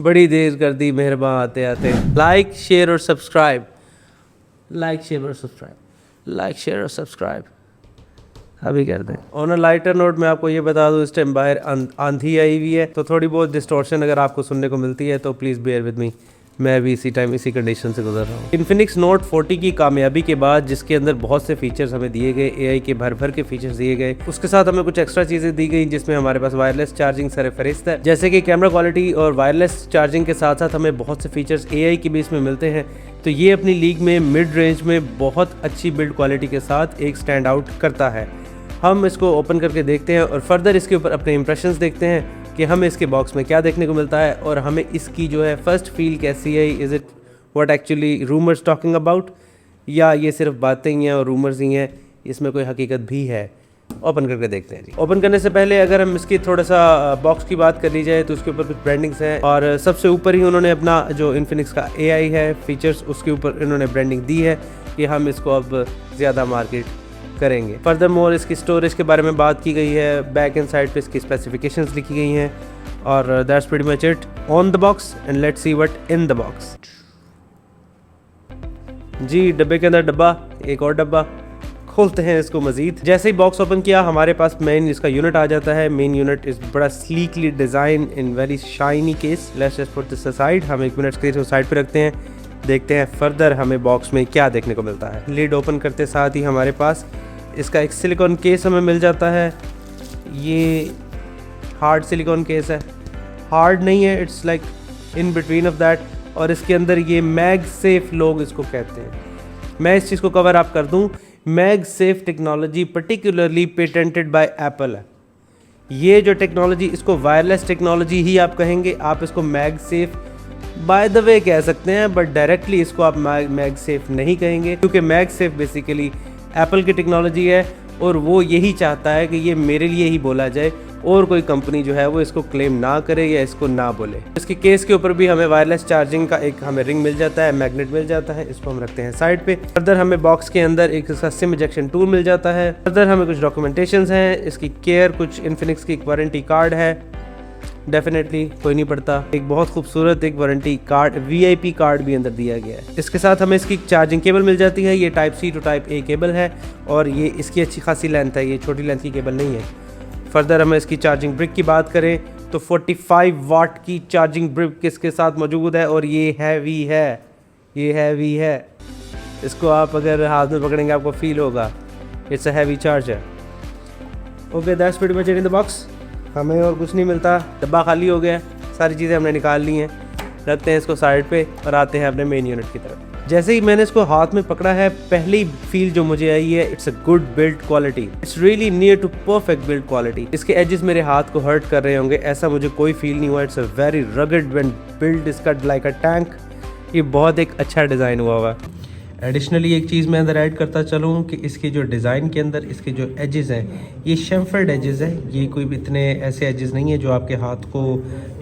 बड़ी देर कर दी मेहरबान आते आते। लाइक शेयर और सब्सक्राइब, लाइक शेयर और सब्सक्राइब, लाइक शेयर और सब्सक्राइब अभी कर दें। ऑन अ लाइटर नोट मैं आपको ये बता दूं, इस टाइम बाहर आंधी आई हुई है, तो थोड़ी बहुत डिस्टॉर्शन अगर आपको सुनने को मिलती है तो प्लीज़ बेयर विद मी, मैं भी इसी टाइम इसी कंडीशन से गुजर रहा हूँ। इन्फिनिक्स नोट 40 की कामयाबी के बाद, जिसके अंदर बहुत से फीचर्स हमें दिए गए, एआई के भर भर के फीचर्स दिए गए, उसके साथ हमें कुछ एक्स्ट्रा चीज़ें दी गई, जिसमें हमारे पास वायरलेस चार्जिंग सरफहरिस्त है, जैसे कि कैमरा क्वालिटी और वायरलेस चार्जिंग के साथ साथ हमें बहुत से फीचर्स एआई के बेस में मिलते हैं। तो ये अपनी लीग में मिड रेंज में बहुत अच्छी बिल्ड क्वालिटी के साथ एक स्टैंड आउट करता है। हम इसको ओपन करके देखते हैं और फर्दर इसके ऊपर अपने इंप्रेशंस देखते हैं कि हमें इसके बॉक्स में क्या देखने को मिलता है और हमें इसकी जो है फर्स्ट फील कैसी है। Is it what actually rumours talking about, या ये सिर्फ बातें ही हैं और रूमर्स ही हैं, इसमें कोई हकीकत भी है। ओपन करके देखते हैं जी। ओपन करने से पहले अगर हम इसकी थोड़ा सा बॉक्स की बात कर ली जाए तो उसके ऊपर कुछ ब्रांडिंग्स हैं और सबसे ऊपर ही उन्होंने अपना जो इन्फिनिक्स का एआई है फीचर्स, उसके ऊपर इन्होंने ब्रांडिंग दी है कि हम इसको अब ज़्यादा मार्केट करेंगे। फर्दर मोर इसकी स्टोरेज के बारे में बात की गई है, बैक एंड साइड पे इसकी स्पेसिफिकेशंस लिखी गई हैं और that's pretty much it on the box and let's see what in the box. जी डब्बे के अंदर डब्बा, एक और डब्बा, खोलते हैं इसको मजीद। जैसे ही बॉक्स ओपन किया हमारे पास मेन इसका यूनिट आ जाता है। मेन यूनिट इस बड़ा sleekly designed in very shiny case. Let's just put this aside, हम 1 मिनट के साइड पे रखते हैं, देखते हैं फर्दर हमें बॉक्स में क्या देखने को मिलता है। लिड ओपन करते साथ ही हमारे पास इसका एक सिलिकॉन केस हमें मिल जाता है। ये हार्ड सिलिकॉन केस है, हार्ड नहीं है, it's like in between of that. और इसके अंदर ये मैग सेफ लोग इसको कहते हैं। मैं इस चीज़ को कवर अप कर दूं, MagSafe technology particularly patented by Apple है। ये जो टेक्नोलॉजी, इसको वायरलेस टेक्नोलॉजी ही आप कहेंगे, आप इसको MagSafe by the way कह सकते हैं, बट डायरेक्टली इसको आप मैग सेफ नहीं कहेंगे, क्योंकि मैग सेफ बेसिकली एप्पल की टेक्नोलॉजी है और वो यही चाहता है कि ये मेरे लिए ही बोला जाए और कोई कंपनी जो है वो इसको क्लेम ना करे या इसको ना बोले। इसके केस के ऊपर भी हमें वायरलेस चार्जिंग का एक हमें रिंग मिल जाता है, मैग्नेट मिल जाता है, इसको हम रखते हैं साइड पे। फर्दर हमें बॉक्स के अंदर एक इसका सिम इजेक्शन टूल मिल जाता है। फर्दर हमें कुछ डॉक्यूमेंटेशंस हैं, इसकी केयर, कुछ इन्फिनिक्स की वारंटी कार्ड है, डेफिनेटली कोई नहीं पड़ता। एक बहुत खूबसूरत एक वारंटी कार्ड, वीआईपी कार्ड भी अंदर दिया गया है। इसके साथ हमें इसकी चार्जिंग केबल मिल जाती है। ये type C to type A cable है और ये इसकी अच्छी खासी लेंथ है, ये छोटी लेंथ की केबल नहीं है। फर्दर हमें इसकी चार्जिंग ब्रिक की बात करें तो 45 वाट की चार्जिंग ब्रिक इसके साथ मौजूद है और ये हैवी है, ये हैवी है। इसको आप अगर हाथ में पकड़ेंगे आपको फील होगा, it's a heavy charger. Okay that's pretty much it in the box. हमें और कुछ नहीं मिलता, डब्बा खाली हो गया, सारी चीज़ें हमने निकाल ली हैं। रखते हैं इसको साइड पे और आते हैं अपने मेन यूनिट की तरफ। जैसे ही मैंने इसको हाथ में पकड़ा है, पहली फील जो मुझे आई है, it's a good build quality, it's really near to perfect build quality. इसके एजेस मेरे हाथ को हर्ट कर रहे होंगे, ऐसा मुझे कोई फील नहीं हुआ। It's a very rugged and build इसका लाइक अ टैंक। ये बहुत एक अच्छा डिज़ाइन हुआ हुआ। एडिशनली एक चीज़ मैं अंदर ऐड करता चलूँ कि इसके जो डिज़ाइन के अंदर इसके जो एजेस हैं, ये शेम्फर्ड एजेस हैं। ये कोई भी इतने ऐसे एजेस नहीं है जो आपके हाथ को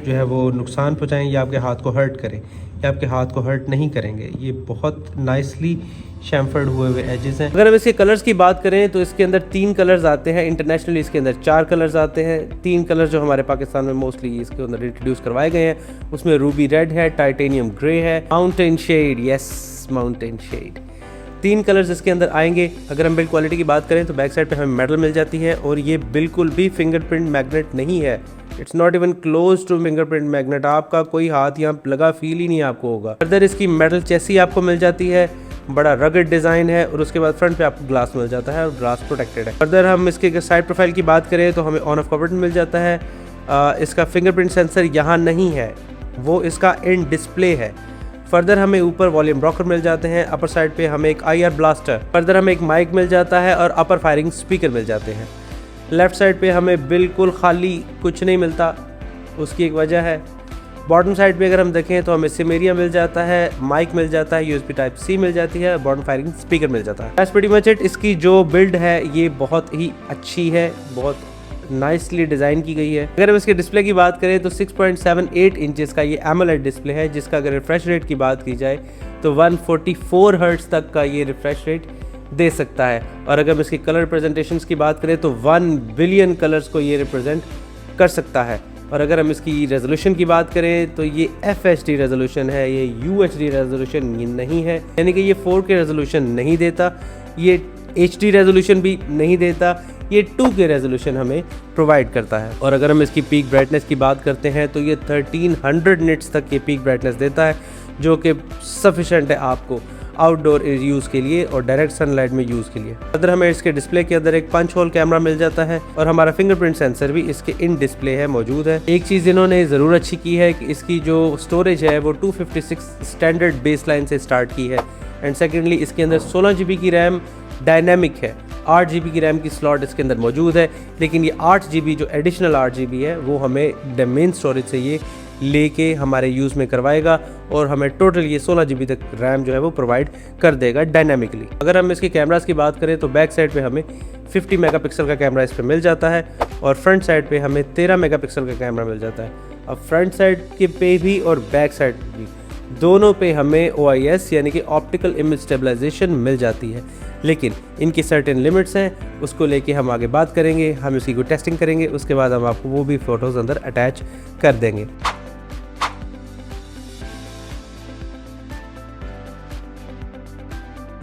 जो है वो नुकसान पहुँचाएँ या आपके हाथ को हर्ट करें, या आपके हाथ को हर्ट नहीं करेंगे। ये बहुत नाइसली शैम्फर्ड हुए एजेस हैं। अगर हम इसके कलर्स की बात करें तो इसके अंदर 3 कलर्स आते हैं। इंटरनेशनली इसके अंदर 4 कलर्स आते हैं। 3 कलर जो हमारे पाकिस्तान में मोस्टली इसके अंदर इंट्रोड्यूस करवाए गए हैं, उसमें रूबी रेड है, टाइटेनियम ग्रे है, mountain shade, yes mountain shade. 3 colours इसके अंदर आएंगे। अगर हम बिल्ड क्वालिटी की बात करें तो बैक साइड पे हमें मेटल मिल जाती है और ये बिल्कुल भी फिंगरप्रिंट मैग्नेट नहीं है। It's not even close to fingerprint magnet. आपका कोई हाथ यहाँ लगा फील ही नहीं आपको होगा। फर्दर इसकी मेटल चेसी आपको मिल जाती है, बड़ा रगड डिज़ाइन है और उसके बाद फ्रंट पे आपको ग्लास मिल जाता है और ग्लास प्रोटेक्टेड है। फर्दर हम इसके साइड प्रोफाइल की बात करें तो हमें ऑन ऑफ का बटन मिल जाता है। इसका फिंगरप्रिंट सेंसर यहाँ नहीं है, वो इसका इन डिस्प्ले है। फर्दर हमें ऊपर वॉल्यूम रॉकर मिल जाते हैं। अपर साइड पे हमें एक IR ब्लास्टर, फर्दर हमें एक माइक मिल जाता है और अपर फायरिंग स्पीकर मिल जाते हैं। लेफ़्ट साइड पे हमें बिल्कुल खाली कुछ नहीं मिलता, उसकी एक वजह है। बॉटम साइड पे अगर हम देखें तो हमें सिम एरिया मिल जाता है, माइक मिल जाता है, USB टाइप C मिल जाती है, बॉटम फायरिंग स्पीकर मिल जाता है। That's pretty much it. इसकी जो बिल्ड है ये बहुत ही अच्छी है, बहुत नाइसली डिज़ाइन की गई है। अगर हम इसके डिस्प्ले की बात करें तो 6.78 इंचेस का ये AMOLED डिस्प्ले है, जिसका अगर रिफ्रेश रेट की बात की जाए तो 144 हर्ट्ज तक का ये रिफ्रेश रेट दे सकता है। और अगर हम इसकी कलर रिप्रेजेंटेशंस की बात करें तो 1 बिलियन कलर्स को ये रिप्रेजेंट कर सकता है। और अगर हम इसकी रेजोल्यूशन की बात करें तो ये FHD रेजोल्यूशन है, ये UHD रेजोल्यूशन नहीं है, यानी कि ये 4K रेजोल्यूशन नहीं देता, ये HD रेजोल्यूशन भी नहीं देता, ये 2K रेजोल्यूशन हमें प्रोवाइड करता है। और अगर हम इसकी पीक ब्राइटनेस की बात करते हैं तो ये 1300 निट्स तक ये पीक ब्राइटनेस देता है, जो कि सफिशेंट है आपको आउटडोर यूज़ के लिए और डायरेक्ट सनलाइट में यूज़ के लिए। अगर हमें इसके डिस्प्ले के अंदर एक पंच होल कैमरा मिल जाता है और हमारा फिंगरप्रिंट सेंसर भी इसके इन डिस्प्ले है मौजूद है। एक चीज़ इन्होंने ज़रूर अच्छी की है कि इसकी जो स्टोरेज है वो 256 स्टैंडर्ड बेसलाइन से स्टार्ट की है। एंड सेकेंडली इसके अंदर 16 GB की रैम डायनेमिक है, 8 GB की रैम की स्लॉट इसके अंदर मौजूद है, लेकिन ये 8 GB जो एडिशनल 8 GB है वो हमें मेन स्टोरेज से ये लेके हमारे यूज़ में करवाएगा और हमें टोटल ये 16 GB तक रैम जो है वो प्रोवाइड कर देगा डायनामिकली। अगर हम इसके कैमरास की बात करें तो बैक साइड पे हमें 50 मेगापिक्सल का कैमरा इस पे मिल जाता है और फ्रंट साइड पे हमें 13 मेगापिक्सल का कैमरा मिल जाता है। अब फ्रंट साइड के पे भी और बैक साइड भी दोनों पे हमें OIS यानी कि ऑप्टिकल इमेज स्टेबलाइजेशन मिल जाती है, लेकिन इनकी सर्टेन लिमिट्स हैं, उसको लेके हम आगे बात करेंगे। हम इसकी कोई टेस्टिंग करेंगे, उसके बाद हम आपको वो भी फ़ोटोज़ अंदर अटैच कर देंगे।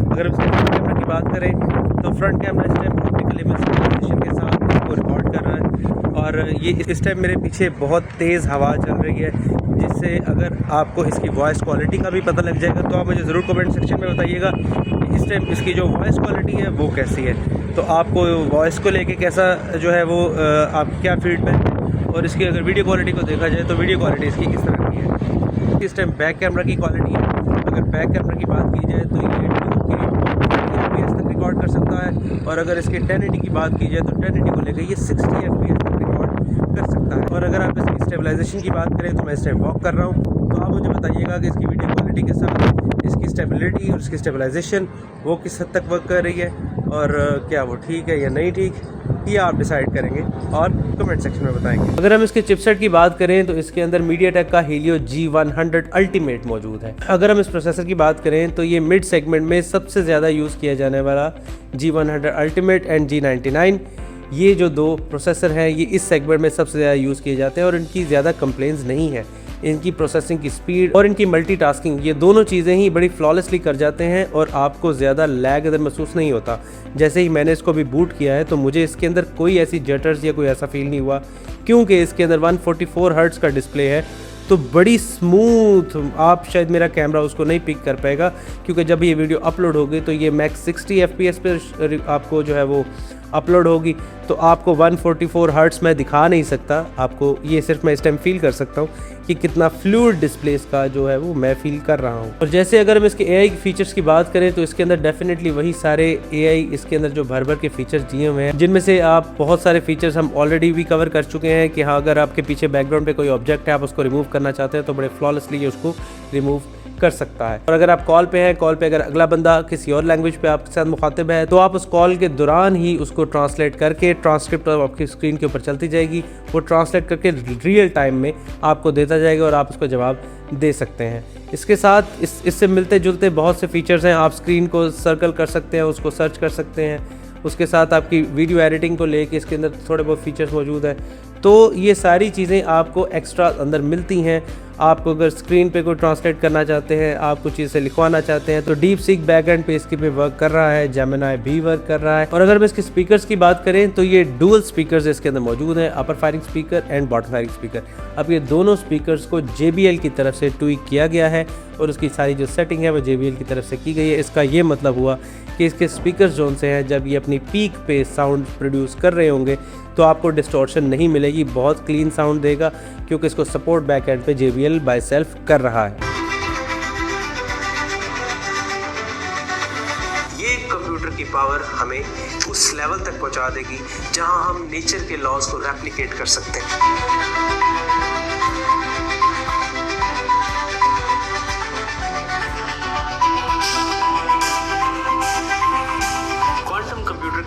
अगर हम फ्रंट कैमरा की बात करें तो फ्रंट कैमरा इस टाइम ऑप्टिकल इमेज स्टेबलाइजेशन के साथ इसको रिकॉर्ड कर रहा है और ये इस टाइम मेरे पीछे बहुत तेज़ हवा चल रही है, जिससे अगर आपको इसकी वॉइस क्वालिटी का भी पता लग जाएगा तो आप मुझे ज़रूर कमेंट सेक्शन में बताइएगा कि इस टाइम इसकी जो वॉइस क्वालिटी है वो कैसी है। तो आपको वॉइस को लेके कैसा जो है वो आप क्या फीडबैक है, और इसकी अगर वीडियो क्वालिटी को देखा जाए तो वीडियो क्वालिटी इसकी किस तरह की है। इस टाइम बैक कैमरा की क्वालिटी है, अगर बैक कैमरा की बात की जाए तो ये 2K FPS तक रिकॉर्ड कर सकता है, और अगर इसके 1080 की बात की जाए तो 1080 को लेकर ये 60 FPS तक रिकॉर्ड कर सकता है। और अगर आप इसकी स्टेबलाइजेशन की बात करें तो मैं इस टाइम वॉक कर रहा हूँ, तो आप मुझे बताइएगा कि इसकी वीडियो क्वालिटी के साथ इसकी स्टेबिलिटी और इसकी स्टेबलाइजेशन वो किस हद तक वर्क कर रही है, और क्या वो ठीक है या नहीं ठीक, ये आप डिसाइड करेंगे और कमेंट सेक्शन में बताएंगे। अगर हम इसके चिपसेट की बात करें तो इसके अंदर MediaTek का Helio G100 अल्टीमेट मौजूद है। अगर हम इस प्रोसेसर की बात करें तो ये मिड सेगमेंट में सबसे ज़्यादा यूज़ किया जाने वाला G100 अल्टीमेट एंड G99, ये जो दो प्रोसेसर हैं ये इस सेगमेंट में सबसे ज़्यादा यूज़ किए जाते हैं और इनकी ज़्यादा कंप्लेंट्स नहीं है। इनकी प्रोसेसिंग की स्पीड और इनकी मल्टीटास्किंग, ये दोनों चीज़ें ही बड़ी फ्लॉलेसली कर जाते हैं और आपको ज़्यादा लैग इधर महसूस नहीं होता। जैसे ही मैंने इसको भी बूट किया है तो मुझे इसके अंदर कोई ऐसी जटर्स या कोई ऐसा फील नहीं हुआ, क्योंकि इसके अंदर 144 हर्ट्ज़ का डिस्प्ले है, तो बड़ी स्मूथ, आप शायद मेरा कैमरा उसको नहीं पिक कर पाएगा, क्योंकि जब ये वीडियो अपलोड होगी तो ये मैक्स 60 FPS पे आपको जो है वो अपलोड होगी, तो आपको 144 हर्ट्ज़ मैं दिखा नहीं सकता आपको, ये सिर्फ मैं इस टाइम फील कर सकता हूँ कि कितना फ्लूइड डिस्प्ले इसका जो है वो मैं फील कर रहा हूँ। और जैसे अगर हम इसके AI फीचर्स की बात करें तो इसके अंदर डेफिनेटली वही सारे AI इसके अंदर जो भर भर के फीचर्स दिए हुए हैं, जिनमें से आप बहुत सारे फीचर्स हम ऑलरेडी भी कवर कर चुके हैं कि हाँ, अगर आपके पीछे बैकग्राउंड पे कोई ऑब्जेक्ट है, आप उसको रिमूव करना चाहते हैं तो बड़े फ्लॉलेसली उसको रिमूव कर सकता है। और अगर आप कॉल पे हैं, कॉल पे अगर अगला बंदा किसी और लैंग्वेज पे आपके साथ मुखातिब है तो आप उस कॉल के दौरान ही उसको ट्रांसलेट करके, ट्रांसक्रिप्ट आपकी स्क्रीन के ऊपर चलती जाएगी, वो ट्रांसलेट करके रियल टाइम में आपको देता जाएगा और आप उसको जवाब दे सकते हैं। इसके साथ इससे मिलते जुलते बहुत से फीचर्स हैं। आप स्क्रीन को सर्कल कर सकते हैं, उसको सर्च कर सकते हैं। उसके साथ आपकी वीडियो एडिटिंग को लेके इसके अंदर थोड़े बहुत फीचर्स मौजूद हैं। तो ये सारी चीज़ें आपको एक्स्ट्रा अंदर मिलती हैं। आपको अगर स्क्रीन पे कोई ट्रांसलेट करना चाहते हैं, आप कुछ चीज़ें लिखवाना चाहते हैं, तो डीप सीक बैकएंड पे इसके पे वर्क कर रहा है, जेमिनी भी वर्क कर रहा है। और अगर हम इसके स्पीकर्स की बात करें तो ये डुअल स्पीकर्स इसके अंदर मौजूद हैं, upper firing speaker and bottom firing speaker. अब ये दोनों स्पीकर्स को JBL की तरफ से ट्वीक किया गया है और उसकी सारी जो सेटिंग है वो JBL की तरफ से की गई है। इसका ये मतलब हुआ कि इसके स्पीकर्स जोन से हैं, जब ये अपनी पीक पे साउंड प्रोड्यूस कर रहे होंगे तो आपको डिस्टॉर्शन नहीं मिलेगी, बहुत क्लीन साउंड देगा, क्योंकि इसको सपोर्ट बैक एंड पे JBL बाय सेल्फ कर रहा है। ये कंप्यूटर की पावर हमें उस लेवल तक पहुंचा देगी जहां हम नेचर के लॉज को रेप्लिकेट कर सकते हैं।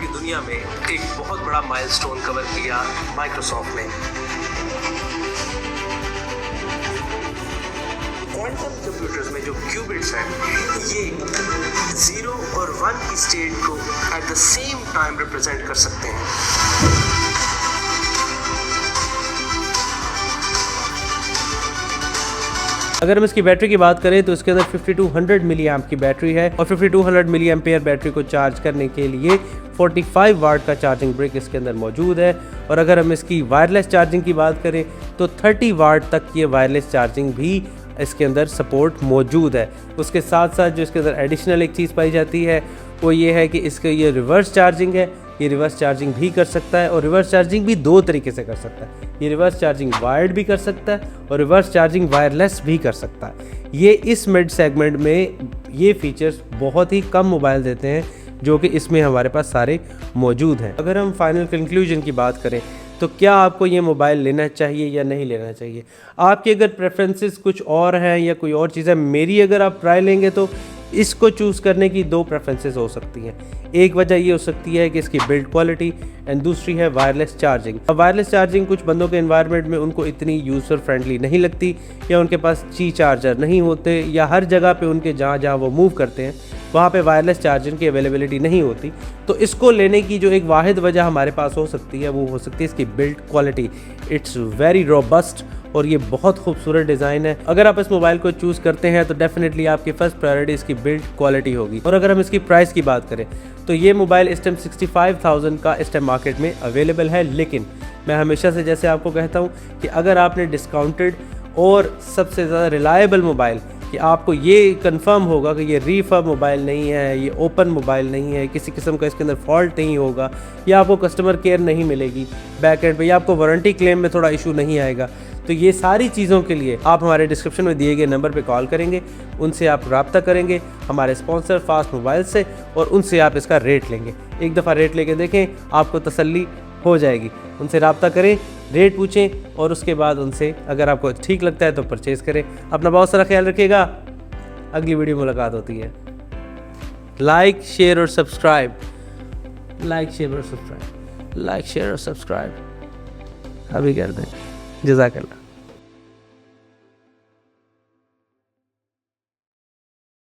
दुनिया में एक बहुत बड़ा माइलस्टोन कवर किया माइक्रोसॉफ्ट ने। क्वांटम कंप्यूटर्स में जो क्यूबिट्स हैं, ये 0 और 1 की स्टेट को at the same time represent कर सकते हैं। अगर हम इसकी बैटरी की बात करें तो इसके अंदर 5200 मिली एम्प की बैटरी है और 5200 मिली एम्पेयर बैटरी को चार्ज करने के लिए 45 वाट का चार्जिंग ब्रिक इसके अंदर मौजूद है। और अगर हम इसकी वायरलेस चार्जिंग की बात करें तो 30 वाट तक ये वायरलेस चार्जिंग भी इसके अंदर सपोर्ट मौजूद है। उसके साथ साथ जो इसके अंदर एडिशनल एक चीज़ पाई जाती है वो ये है कि इसका ये रिवर्स चार्जिंग है, ये रिवर्स चार्जिंग भी कर सकता है और रिवर्स चार्जिंग भी दो तरीके से कर सकता है। ये रिवर्स चार्जिंग वायर्ड भी कर सकता है और रिवर्स चार्जिंग वायरलेस भी कर सकता है। ये इस मिड सेगमेंट में ये फीचर्स बहुत ही कम मोबाइल देते हैं जो कि इसमें हमारे पास सारे मौजूद हैं। अगर हम फाइनल कंक्लूजन की बात करें तो क्या आपको ये मोबाइल लेना चाहिए या नहीं लेना चाहिए? आपके अगर प्रेफरेंसेस कुछ और हैं या कोई और चीज़ है, मेरी अगर आप ट्राई लेंगे तो इसको चूज़ करने की दो प्रेफरेंसेस हो सकती हैं। एक वजह ये हो सकती है कि इसकी बिल्ड क्वालिटी एंड दूसरी है वायरलेस चार्जिंग। अब वायरलेस चार्जिंग कुछ बंदों के एनवायरनमेंट में उनको इतनी यूज़र फ्रेंडली नहीं लगती या उनके पास ची चार्जर नहीं होते या हर जगह पे उनके जहाँ जहाँ वो मूव करते हैं वहाँ पे वायरलेस चार्जिंग की अवेलेबिलिटी नहीं होती। तो इसको लेने की जो एक वाहिद वजह हमारे पास हो सकती है वो हो सकती है इसकी build quality. It's very robust और ये बहुत खूबसूरत डिज़ाइन है। अगर आप इस मोबाइल को चूज़ करते हैं तो डेफिनेटली आपकी फर्स्ट प्रायोरिटी इसकी बिल्ड क्वालिटी होगी। और अगर हम इसकी प्राइस की बात करें तो ये मोबाइल इस टाइम 65,000 का इस टाइम मार्केट में अवेलेबल है। लेकिन मैं हमेशा से जैसे आपको कहता हूँ कि अगर आपने डिस्काउंटेड और सबसे ज़्यादा रिलायबल मोबाइल कि आपको ये कंफर्म होगा कि ये रीफर्ब मोबाइल नहीं है, ये ओपन मोबाइल नहीं है, किसी किस्म का इसके अंदर फॉल्ट नहीं होगा या आपको कस्टमर केयर नहीं मिलेगी बैक एंड पे या आपको वारंटी क्लेम में थोड़ा इशू नहीं आएगा, तो ये सारी चीज़ों के लिए आप हमारे डिस्क्रिप्शन में दिए गए नंबर पे कॉल करेंगे, उनसे आप रब्ता करेंगे हमारे स्पॉन्सर फास्ट मोबाइल से और उनसे आप इसका रेट लेंगे। एक दफ़ा रेट लेके देखें, आपको तसल्ली हो जाएगी। उनसे रब्ता करें, रेट पूछें और उसके बाद उनसे अगर आपको ठीक लगता है तो परचेज़ करें। अपना बहुत सारा ख्याल रखिएगा। अगली वीडियो मुलाकात होती है। लाइक शेयर और सब्सक्राइब, लाइक शेयर और सब्सक्राइब, लाइक शेयर और सब्सक्राइब अभी कर दें। जज़ाकल्लाह।